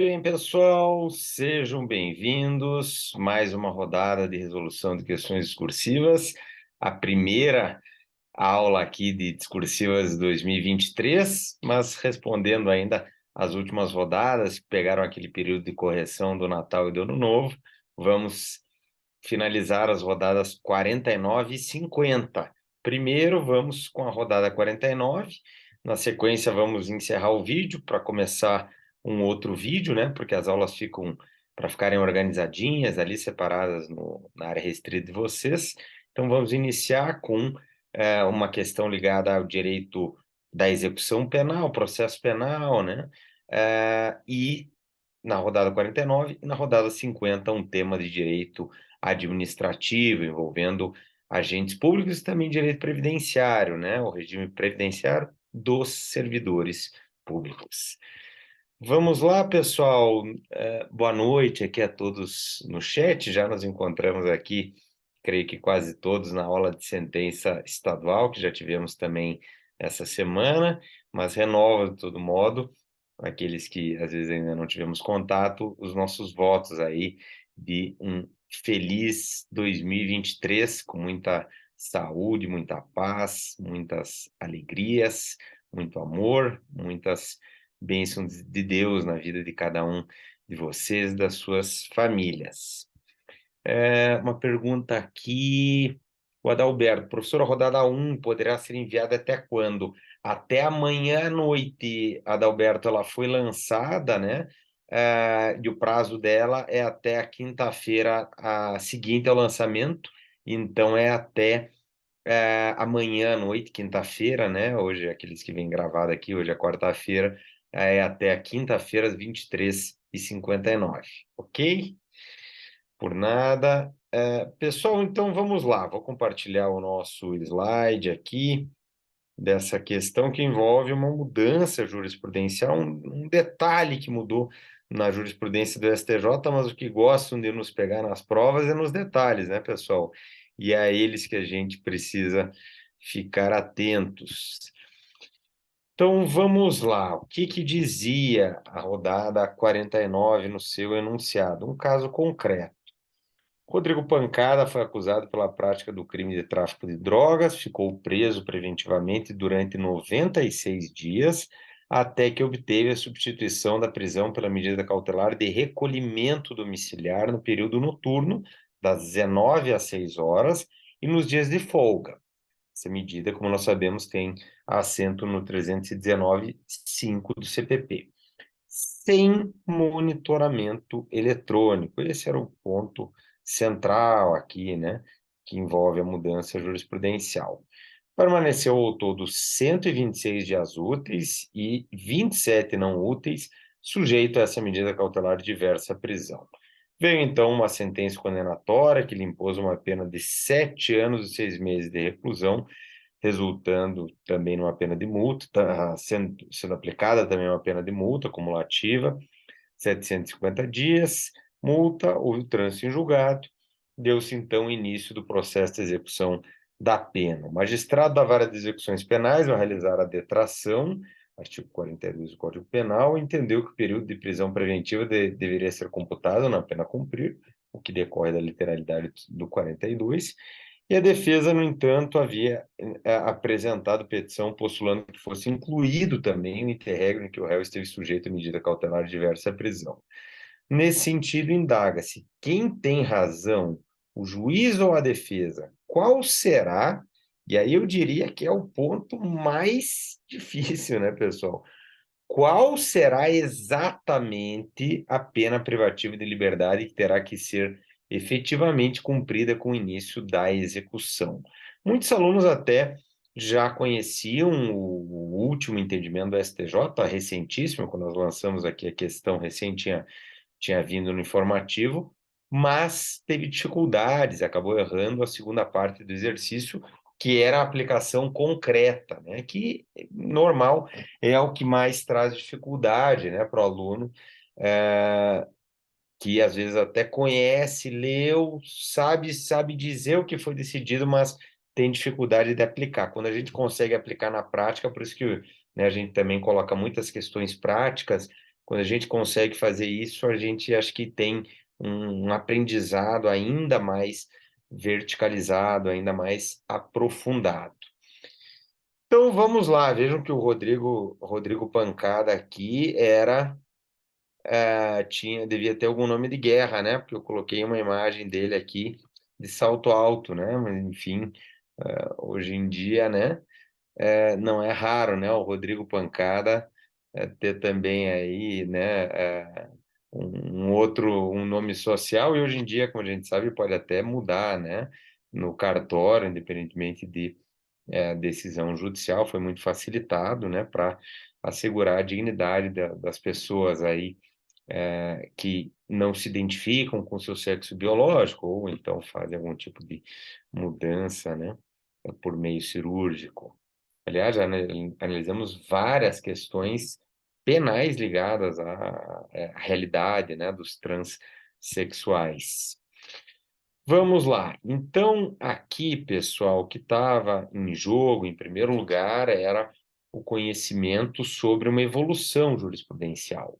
Bem, pessoal, sejam bem-vindos. Mais uma rodada de resolução de questões discursivas. A primeira aula aqui de discursivas 2023, mas respondendo ainda às últimas rodadas, que pegaram aquele período de correção do Natal e do Ano Novo. Vamos finalizar as rodadas 49 e 50. Primeiro, vamos com a rodada 49. Na sequência, vamos encerrar o vídeo para começar um outro vídeo, né? Porque as aulas ficam para ficarem organizadinhas ali, separadas na área restrita de vocês. Então, vamos iniciar com uma questão ligada ao direito da execução penal, processo penal, né? E na rodada 49 e na rodada 50, um tema de direito administrativo, envolvendo agentes públicos e também direito previdenciário, né? O regime previdenciário dos servidores públicos. Vamos lá, pessoal. Boa noite aqui a todos no chat. Já nos encontramos aqui, creio que quase todos, na aula de sentença estadual, que já tivemos também essa semana, mas renova de todo modo, aqueles que às vezes ainda não tivemos contato, os nossos votos aí de um feliz 2023, com muita saúde, muita paz, muitas alegrias, muito amor, muitas bênçãos de Deus na vida de cada um de vocês, das suas famílias. Uma pergunta aqui, o Adalberto, professor, a rodada 1 poderá ser enviada até quando? Até amanhã à noite, Adalberto, ela foi lançada, né? E o prazo dela é até a quinta-feira seguinte ao lançamento, então é até amanhã à noite, quinta-feira, né? Hoje, aqueles que vêm gravado aqui, hoje é quarta-feira, é até a quinta-feira, às 23h59, ok? Por nada. Pessoal, então vamos lá, vou compartilhar o nosso slide aqui, dessa questão que envolve uma mudança jurisprudencial, um detalhe que mudou na jurisprudência do STJ, mas o que gostam de nos pegar nas provas é nos detalhes, né, pessoal? E é a eles que a gente precisa ficar atentos. Então, vamos lá. O que dizia a rodada 49 no seu enunciado? Um caso concreto. Rodrigo Pancada foi acusado pela prática do crime de tráfico de drogas, ficou preso preventivamente durante 96 dias, até que obteve a substituição da prisão pela medida cautelar de recolhimento domiciliar no período noturno, das 19 às 6 horas, e nos dias de folga. Essa medida, como nós sabemos, tem assento no 319.5 do CPP. Sem monitoramento eletrônico. Esse era o ponto central aqui, né, que envolve a mudança jurisprudencial. Permaneceu ao todo 126 dias úteis e 27 não úteis, sujeito a essa medida cautelar de diversa prisão. Veio, então, uma sentença condenatória que lhe impôs uma pena de 7 anos e 6 meses de reclusão, resultando também numa pena de multa, sendo aplicada também uma pena de multa acumulativa, 750 dias, multa, houve trânsito em julgado, deu-se então início do processo de execução da pena. O magistrado da Vara de Execuções Penais vai realizar a detração, artigo 42 do Código Penal, entendeu que o período de prisão preventiva deveria ser computado na pena a cumprir, o que decorre da literalidade do 42, e a defesa, no entanto, havia apresentado petição postulando que fosse incluído também o interregno em que o réu esteve sujeito à medida cautelar diversa prisão. Nesse sentido, indaga-se quem tem razão, o juiz ou a defesa? Qual será? E aí eu diria que é o ponto mais difícil, né, pessoal? Qual será exatamente a pena privativa de liberdade que terá que ser efetivamente cumprida com o início da execução? Muitos alunos até já conheciam o último entendimento do STJ, recentíssimo, quando nós lançamos aqui a questão recente, tinha vindo no informativo, mas teve dificuldades, acabou errando a segunda parte do exercício, que era a aplicação concreta, né? Que normal é o que mais traz dificuldade, né, para o aluno, que às vezes até conhece, leu, sabe dizer o que foi decidido, mas tem dificuldade de aplicar. Quando a gente consegue aplicar na prática, por isso que, né, a gente também coloca muitas questões práticas, Quando a gente consegue fazer isso, a gente acho que tem um aprendizado ainda mais verticalizado, ainda mais aprofundado. Então vamos lá, vejam que o Rodrigo Pancada aqui devia ter algum nome de guerra, né? Porque eu coloquei uma imagem dele aqui de salto alto, né? Mas enfim, hoje em dia, né? Não é raro, né? O Rodrigo Pancada ter também aí, né? Um nome social e hoje em dia, como a gente sabe, pode até mudar, né? No cartório, independentemente de decisão judicial, foi muito facilitado, né? Para assegurar a dignidade das pessoas aí que não se identificam com seu sexo biológico ou então fazem algum tipo de mudança, né, por meio cirúrgico. Aliás, já analisamos várias questões penais ligadas à realidade, né, dos transexuais. Vamos lá. Então, aqui, pessoal, o que estava em jogo, em primeiro lugar, era o conhecimento sobre uma evolução jurisprudencial.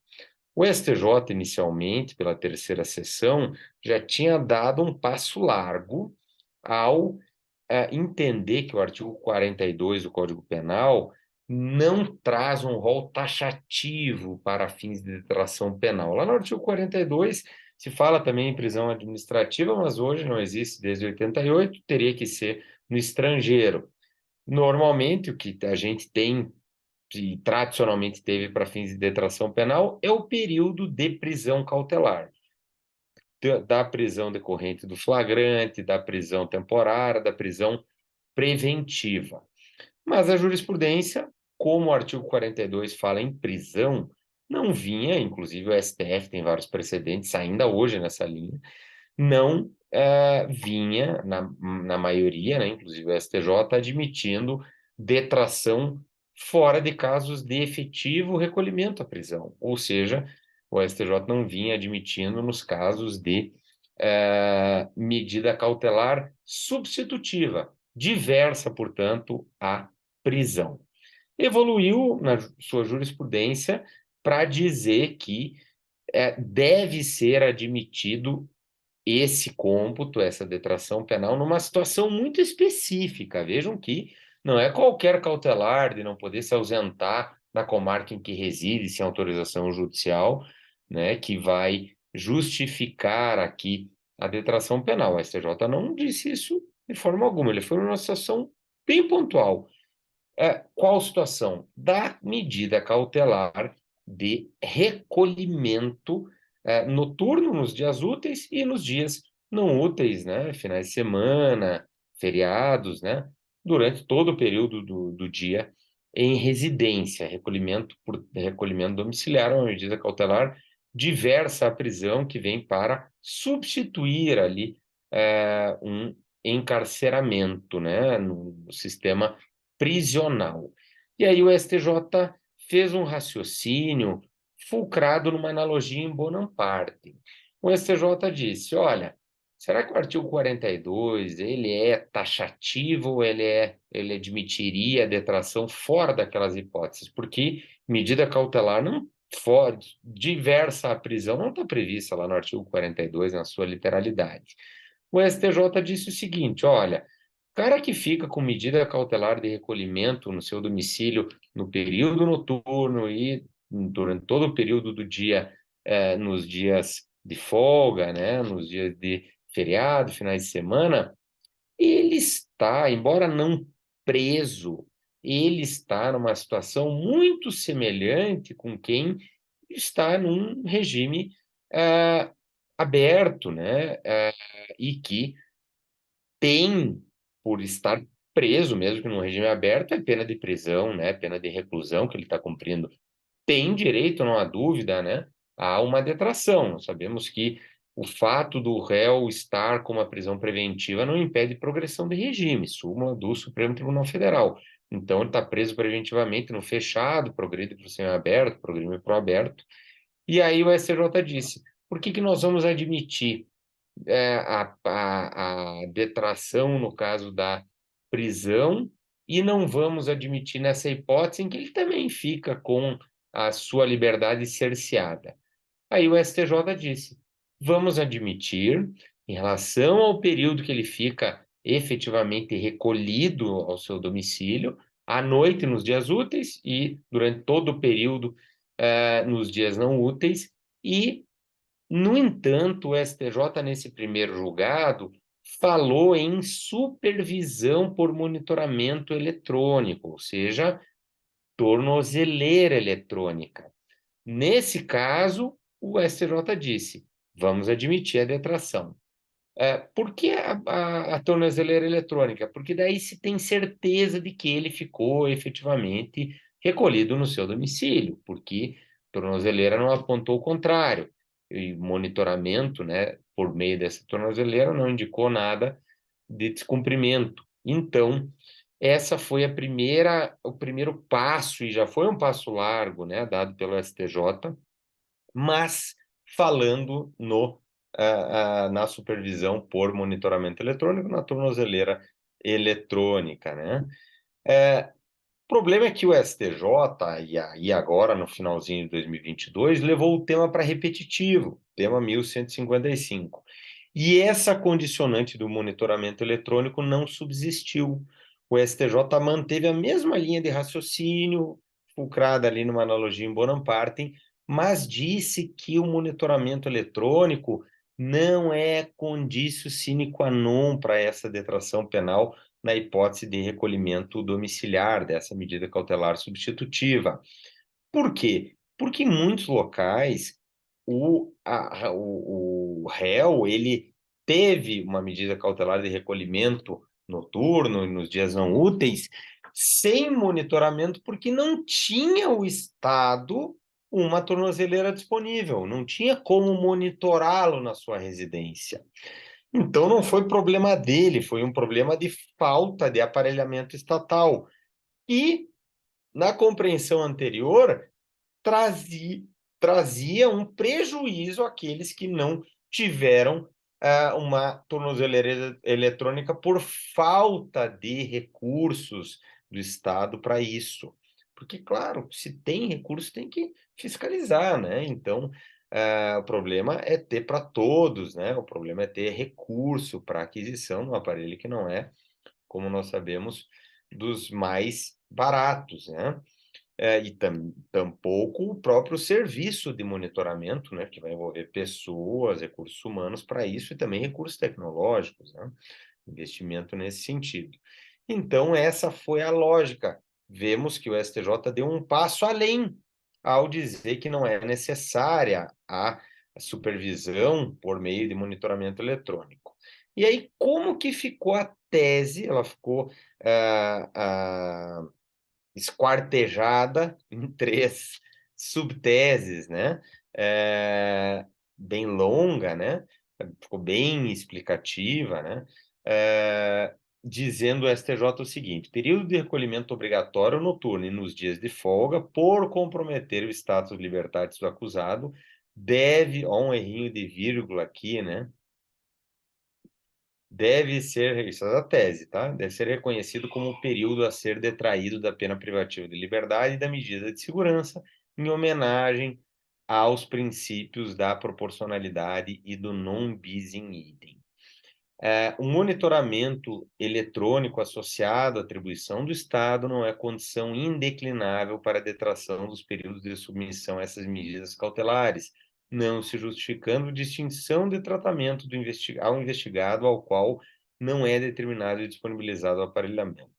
O STJ, inicialmente, pela terceira sessão, já tinha dado um passo largo ao entender que o artigo 42 do Código Penal não traz um rol taxativo para fins de detração penal. Lá no artigo 42 se fala também em prisão administrativa, mas hoje não existe desde 88, teria que ser no estrangeiro. Normalmente, o que a gente tem que tradicionalmente teve para fins de detração penal é o período de prisão cautelar, da prisão decorrente do flagrante, da prisão temporária, da prisão preventiva. Mas a jurisprudência, como o artigo 42 fala em prisão, não vinha, inclusive o STF tem vários precedentes ainda hoje nessa linha, não vinha, na maioria, né, inclusive o STJ, admitindo detração fora de casos de efetivo recolhimento à prisão. Ou seja, o STJ não vinha admitindo nos casos de medida cautelar substitutiva, diversa, portanto, à prisão. Evoluiu na sua jurisprudência para dizer que deve ser admitido esse cômputo, essa detração penal, numa situação muito específica. Vejam que não é qualquer cautelar de não poder se ausentar da comarca em que reside, sem autorização judicial, né, que vai justificar aqui a detração penal. O STJ não disse isso de forma alguma, ele foi numa situação bem pontual. Qual situação? Da medida cautelar de recolhimento noturno nos dias úteis e nos dias não úteis, né? Finais de semana, feriados, né? Durante todo o período do dia em residência. Recolhimento domiciliar é uma medida cautelar diversa à prisão que vem para substituir ali um encarceramento, né? No sistema prisional. E aí o STJ fez um raciocínio fulcrado numa analogia em Bonaparte. O STJ disse, olha, será que o artigo 42 ele é taxativo ou ele admitiria a detração fora daquelas hipóteses? Porque medida cautelar não diversa à prisão não está prevista lá no artigo 42 na sua literalidade. O STJ disse o seguinte, olha, cara que fica com medida cautelar de recolhimento no seu domicílio no período noturno e durante todo o período do dia, nos dias de folga, né, nos dias de feriado, finais de semana, ele está, embora não preso, ele está numa situação muito semelhante com quem está num regime aberto, né, e que tem, por estar preso, mesmo que num regime aberto, é pena de prisão, né? Pena de reclusão que ele está cumprindo. Tem direito, não há dúvida, né? A uma detração. Sabemos que o fato do réu estar com uma prisão preventiva não impede progressão de regime, súmula do Supremo Tribunal Federal. Então, ele está preso preventivamente no fechado, progride para o semiaberto, progride para o aberto. E aí o STJ disse, por que que nós vamos admitir a detração no caso da prisão e não vamos admitir nessa hipótese em que ele também fica com a sua liberdade cerceada. Aí o STJ disse: vamos admitir, em relação ao período que ele fica efetivamente recolhido ao seu domicílio, à noite nos dias úteis e durante todo o período nos dias não úteis, e, no entanto, o STJ, nesse primeiro julgado, falou em supervisão por monitoramento eletrônico, ou seja, tornozeleira eletrônica. Nesse caso, o STJ disse: vamos admitir a detração. Por que a tornozeleira eletrônica? Porque daí se tem certeza de que ele ficou efetivamente recolhido no seu domicílio, porque a tornozeleira não apontou o contrário. E monitoramento, né, por meio dessa tornozeleira não indicou nada de descumprimento. Então, essa foi o primeiro passo, e já foi um passo largo, né, dado pelo STJ, mas falando na supervisão por monitoramento eletrônico, na tornozeleira eletrônica, né? O problema é que o STJ, e aí agora no finalzinho de 2022, levou o tema para repetitivo, tema 1155. E essa condicionante do monitoramento eletrônico não subsistiu. O STJ manteve a mesma linha de raciocínio, fulcrada ali numa analogia em bonum partem, mas disse que o monitoramento eletrônico não é condício sine qua non para essa detração penal na hipótese de recolhimento domiciliar dessa medida cautelar substitutiva. Por quê? Porque em muitos locais o réu ele teve uma medida cautelar de recolhimento noturno e nos dias não úteis sem monitoramento porque não tinha o Estado uma tornozeleira disponível, não tinha como monitorá-lo na sua residência. Então não foi problema dele, foi um problema de falta de aparelhamento estatal. E na compreensão anterior, trazia um prejuízo àqueles que não tiveram uma tornozeleira eletrônica por falta de recursos do Estado para isso. Porque, claro, se tem recurso, tem que fiscalizar, né? Então, o problema é ter para todos, né? O problema é ter recurso para aquisição de um aparelho que não é, como nós sabemos, dos mais baratos, né? E tampouco o próprio serviço de monitoramento, né, que vai envolver pessoas, recursos humanos para isso e também recursos tecnológicos, né, investimento nesse sentido. Então, essa foi a lógica. Vemos que o STJ deu um passo além ao dizer que não é necessária a supervisão por meio de monitoramento eletrônico. E aí, como que ficou a tese? Ela ficou esquartejada em 3 subteses, né? Bem longa, né? Ficou bem explicativa, né? Dizendo o STJ o seguinte: período de recolhimento obrigatório noturno e nos dias de folga, por comprometer o status libertatis do acusado, deve, ó, um errinho de vírgula aqui, né? Deve ser, isso é a tese, tá? Deve ser reconhecido como o período a ser detraído da pena privativa de liberdade e da medida de segurança, em homenagem aos princípios da proporcionalidade e do non bis in idem. O monitoramento eletrônico associado à atribuição do Estado não é condição indeclinável para a detração dos períodos de submissão a essas medidas cautelares, não se justificando distinção de tratamento ao investigado ao qual não é determinado e disponibilizado o aparelhamento.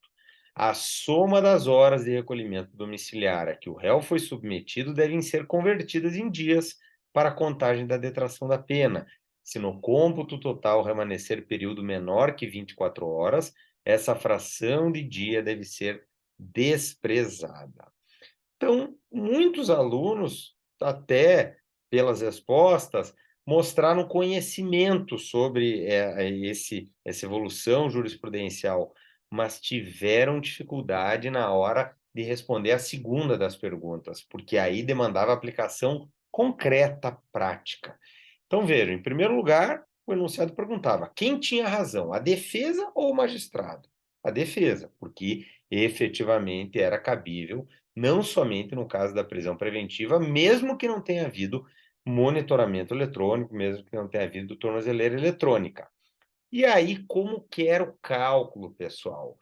A soma das horas de recolhimento domiciliar a que o réu foi submetido devem ser convertidas em dias para a contagem da detração da pena. Se no cômputo total remanescer período menor que 24 horas, essa fração de dia deve ser desprezada. Então, muitos alunos, até pelas respostas, mostraram conhecimento sobre essa evolução jurisprudencial, mas tiveram dificuldade na hora de responder a segunda das perguntas, porque aí demandava aplicação concreta, prática. Então, vejam, em primeiro lugar, o enunciado perguntava: quem tinha razão, a defesa ou o magistrado? A defesa, porque efetivamente era cabível não somente no caso da prisão preventiva, mesmo que não tenha havido monitoramento eletrônico, mesmo que não tenha havido tornozeleira eletrônica. E aí, como que era o cálculo, pessoal?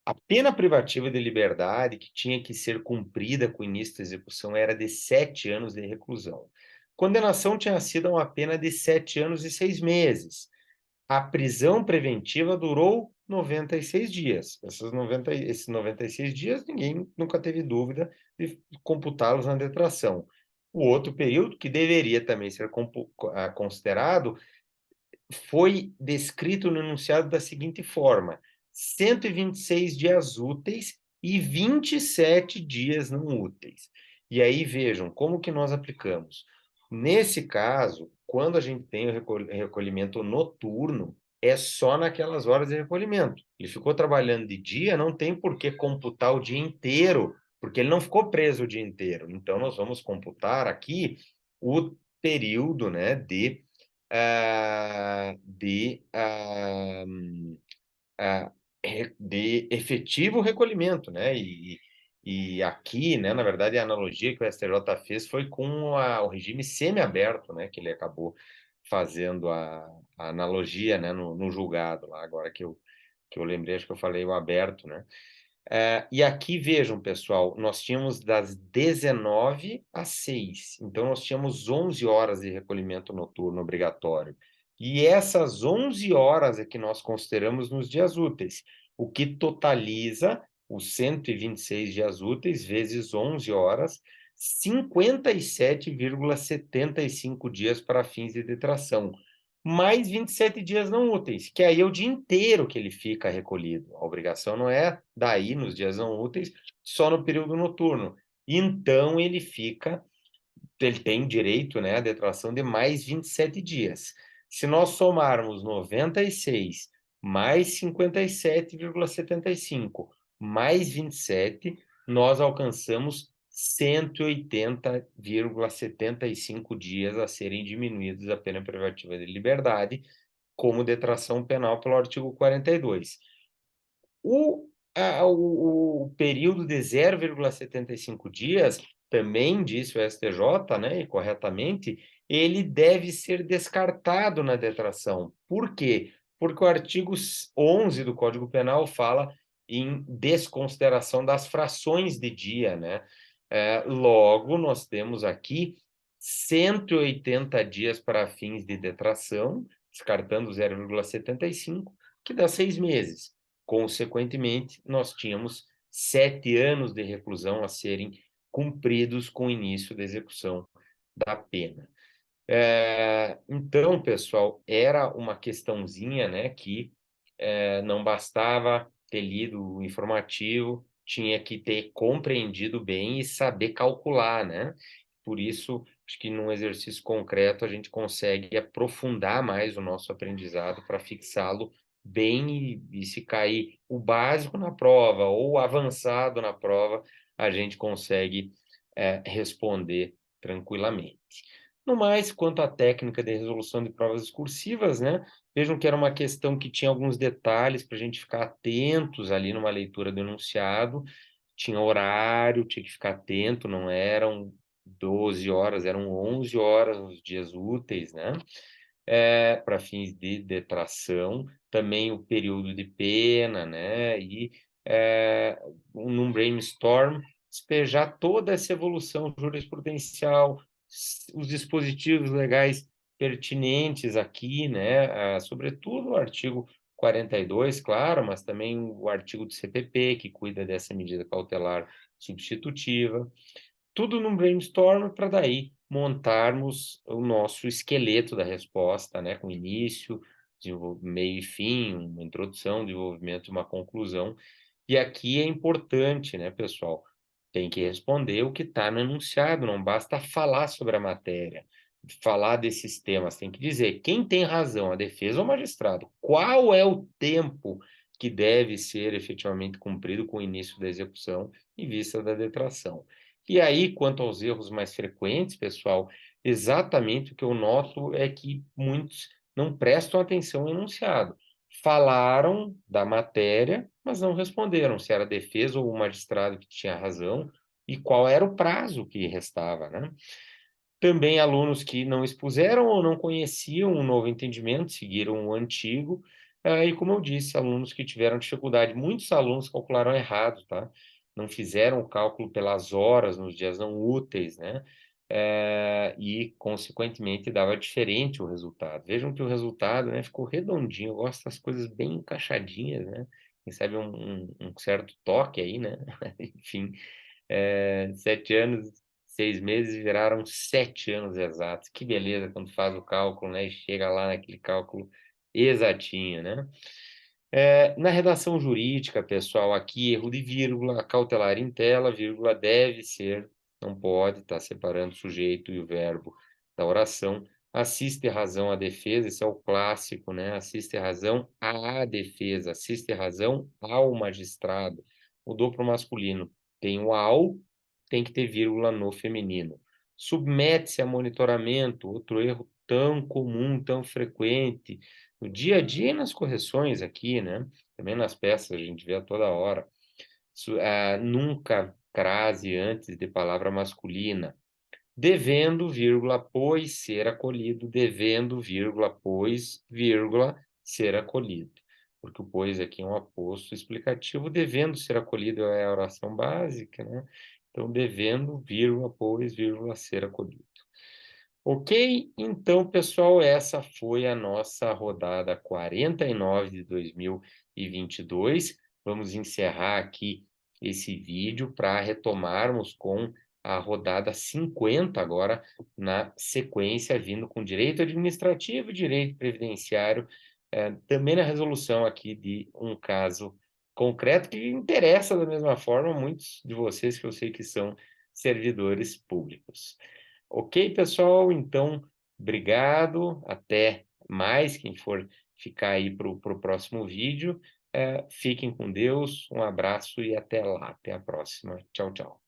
A pena privativa de liberdade, que tinha que ser cumprida com o início da execução, era de 7 anos de reclusão. Condenação tinha sido uma pena de 7 anos e 6 meses. A prisão preventiva durou 96 dias. Esses 96 dias, ninguém nunca teve dúvida de computá-los na detração. O outro período, que deveria também ser considerado, foi descrito no enunciado da seguinte forma: 126 dias úteis e 27 dias não úteis. E aí vejam como que nós aplicamos. Nesse caso, quando a gente tem o recolhimento noturno, é só naquelas horas de recolhimento. Ele ficou trabalhando de dia, não tem por que computar o dia inteiro, porque ele não ficou preso o dia inteiro. Então, nós vamos computar aqui o período, né, de efetivo recolhimento, né? E aqui, né, na verdade, a analogia que o STJ fez foi com o regime semiaberto, né, que ele acabou fazendo a analogia, né, no julgado lá, agora que eu lembrei, acho que eu falei o aberto, né? E aqui vejam, pessoal, nós tínhamos das 19 às 6, então nós tínhamos 11 horas de recolhimento noturno obrigatório. E essas 11 horas é que nós consideramos nos dias úteis, o que totaliza os 126 dias úteis vezes 11 horas, 57,75 dias para fins de detração, mais 27 dias não úteis, que aí é o dia inteiro que ele fica recolhido. A obrigação não é daí, nos dias não úteis, só no período noturno. Então, ele tem direito, né, à detração de mais 27 dias. Se nós somarmos 96 mais 57,75 mais 27, nós alcançamos 180,75 dias a serem diminuídos a pena privativa de liberdade, como detração penal pelo artigo 42. O período de 0,75 dias, também disse o STJ, né, e corretamente, ele deve ser descartado na detração. Por quê? Porque o artigo 11 do Código Penal fala em desconsideração das frações de dia, né? Logo, nós temos aqui 180 dias para fins de detração, descartando 0,75, que dá 6 meses. Consequentemente, nós tínhamos 7 anos de reclusão a serem cumpridos com o início da execução da pena. Então, pessoal, era uma questãozinha, né, que não bastava ter lido o informativo, tinha que ter compreendido bem e saber calcular, né? Por isso, acho que num exercício concreto a gente consegue aprofundar mais o nosso aprendizado para fixá-lo bem e se cair o básico na prova ou o avançado na prova, a gente consegue responder tranquilamente. No mais, quanto à técnica de resolução de provas discursivas, né? Vejam que era uma questão que tinha alguns detalhes para a gente ficar atentos ali numa leitura do enunciado. Tinha horário, tinha que ficar atento, não eram 12 horas, eram 11 horas nos dias úteis, né? Para fins de detração. Também o período de pena, né? E num brainstorm, despejar toda essa evolução jurisprudencial, os dispositivos legais pertinentes aqui, né? Sobretudo o artigo 42, claro, mas também o artigo do CPP, que cuida dessa medida cautelar substitutiva. Tudo num brainstorm para daí montarmos o nosso esqueleto da resposta, né? Com início, meio e fim, uma introdução, desenvolvimento e uma conclusão. E aqui é importante, né, pessoal? Tem que responder o que está no enunciado, não basta falar sobre a matéria, falar desses temas, tem que dizer quem tem razão, a defesa ou o magistrado, qual é o tempo que deve ser efetivamente cumprido com o início da execução em vista da detração. E aí, quanto aos erros mais frequentes, pessoal, exatamente o que eu noto é que muitos não prestam atenção ao enunciado. Falaram da matéria, mas não responderam se era a defesa ou o magistrado que tinha razão, e qual era o prazo que restava, né? Também alunos que não expuseram ou não conheciam o novo entendimento, seguiram o antigo, e como eu disse, alunos que tiveram dificuldade, muitos alunos calcularam errado, tá? Não fizeram o cálculo pelas horas nos dias não úteis, né? E, consequentemente, dava diferente o resultado. Vejam que o resultado, né, ficou redondinho, eu gosto das coisas bem encaixadinhas, né? Recebe um certo toque aí, né? Enfim, 7 anos, 6 meses viraram 7 anos exatos. Que beleza quando faz o cálculo, né? E chega lá naquele cálculo exatinho, né? Na redação jurídica, pessoal, aqui erro de vírgula, cautelar em tela, vírgula deve ser, não pode estar separando o sujeito e o verbo da oração. Assiste razão à defesa, esse é o clássico, né? Assiste razão à defesa, assiste razão ao magistrado. Mudou para o masculino. Tem o ao, tem que ter vírgula no feminino. Submete-se a monitoramento, outro erro tão comum, tão frequente, no dia a dia e nas correções aqui, né? Também nas peças a gente vê a toda hora. Nunca crase antes de palavra masculina. Devendo, vírgula, pois ser acolhido. Devendo, vírgula, pois, vírgula, ser acolhido. Porque o pois aqui é um aposto explicativo. Devendo ser acolhido é a oração básica, né? Então, devendo, vírgula, pois, vírgula, ser acolhido. Ok? Então, pessoal, essa foi a nossa rodada 49 de 2022. Vamos encerrar aqui esse vídeo para retomarmos com a rodada 50 agora, na sequência, vindo com direito administrativo e direito previdenciário, também na resolução aqui de um caso concreto que interessa da mesma forma a muitos de vocês que eu sei que são servidores públicos. Ok, pessoal? Então, obrigado. Até mais. Quem for ficar aí para o próximo vídeo, fiquem com Deus. Um abraço e até lá. Até a próxima. Tchau, tchau.